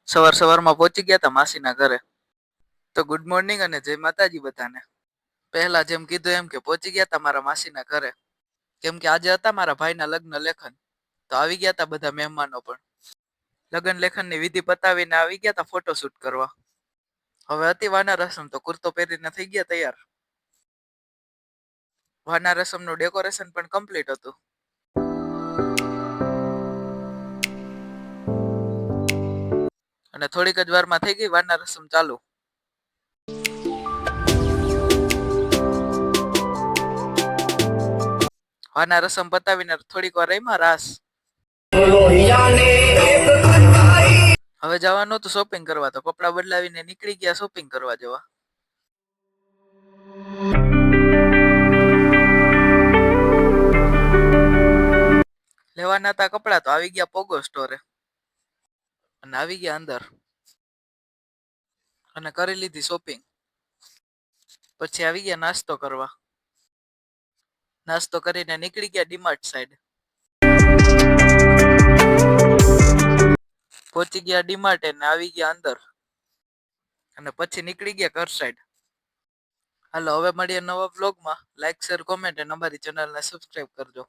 સવારમાં પહોંચી ગયા હતા માસીના ઘરે. તો ગુડ મોર્નિંગ અને જય માતાજી બધાને. પહેલા જેમ કીધું એમ કે પહોંચી ગયા હતા મારા માસીના ઘરે. કેમ કે આજે હતા મારા ભાઈના લગ્ન લેખન. તો આવી ગયા હતા બધા મહેમાનો પણ. લગ્ન લેખનની વિધિ પતાવીને આવી ગયા હતા ફોટોશૂટ કરવા. હવે હતી વાના રસમ તો કુર્તો પહેરીને થઈ ગયા તૈયાર. વાના રસમનું ડેકોરેશન પણ કમ્પ્લીટ હતું. અને થોડીક જ વારમાં થઈ ગઈ વાના રસમ ચાલુ. વાના રસમ પતાવીને થોડીક વાર રહીમાં રાસ. હવે જવાનું હતું શોપિંગ કરવા, તો કપડા બદલાવીને નીકળી ગયા શોપિંગ કરવા જવા. લેવાના હતા કપડા તો આવી ગયા પોગો સ્ટોરે અને આવી ગયા અંદર અને કરી લીધી શોપિંગ. પછી આવી ગયા નાસ્તો કરવા. નાસ્તો કરીને નીકળી ગયા ડીમાર્ટ સાઈડ. પહોંચી ગયા ડીમાર્ટ અને આવી ગયા અંદર અને પછી નીકળી ગયા ઘર સાઈડ. હાલો હવે મળીએ નવા બ્લોગમાં. લાઈક શેર કોમેન્ટ અને અમારી ચેનલને સબસ્ક્રાઈબ કરજો.